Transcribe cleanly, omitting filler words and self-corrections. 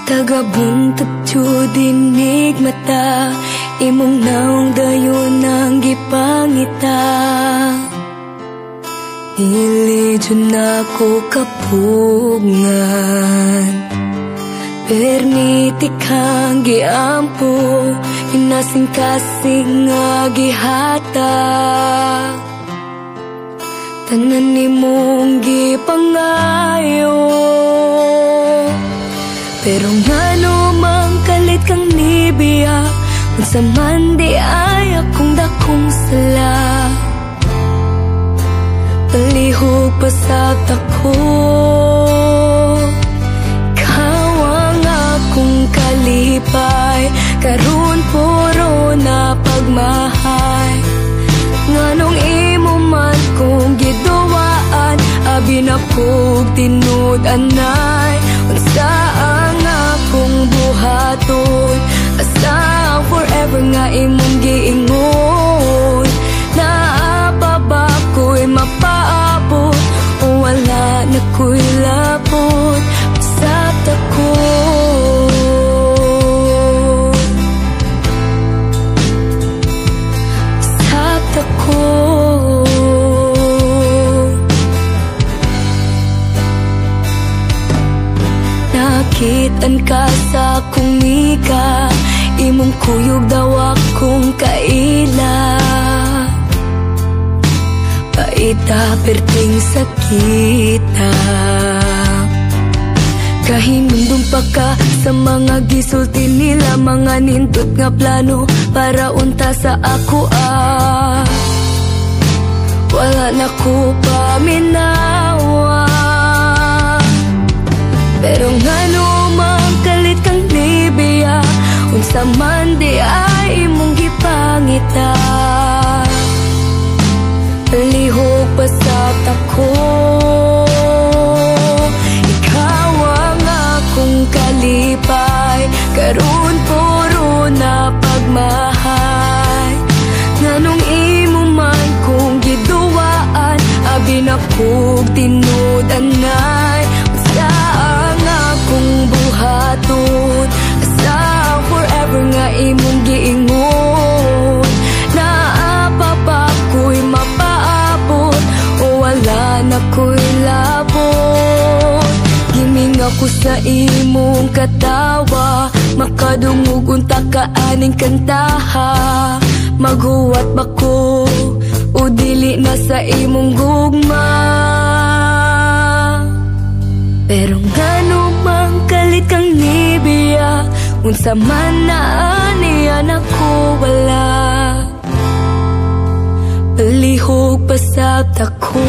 Tagabuntag dinig mata, imong naong dayon ang gipangita. Dili dyan ako kapungan, permiti kang giampo, inasing-kasing nga gihata. Tanan nimong gipangayo, pero ngano mang kalit kang nibiya, unsa man di ay akong dakong sala. Palihog pasat ako, ikaw ang akong kalipay, karon puro na pagmahay. Nganong imo man kong giduwaan, abi na pug tinud anay. Unsa ang akong buhaton, asa forever nga imong giingon. Naapa ba ko'y mapaabot, o wala na ko'y labot. Pasat ako, pasat ako. Nakitaan ka sa akong mika, imong kuyog daw akong kaila. Paita perting sakita, kahinundong pa ka sa mga gisulti nila, mga nindot nga plano para unta sa ako wala na ko paminawa. Pero ngano mang kalit kang nibiya, unsa man di ay imong gipangita. Palihog pasat ako, ikaw ang akong kalipay, karon puro na pagmahay. Nganong imo man kong giduwaan, abi na pug tinud anay. Asa ang akong buhaton, asa forever nga imong giingon. Naapa ba ko'y mapaabot, o wala na ko'y labot. Giming ako sa imong katawa, makadungog unta ka aning kantaha. Maghuwat ba ko, o dili na sa imong gugma. Pero ngano mang kalit kang nibiya, unsa man na aniyan ako wala. Palihog pasat ako.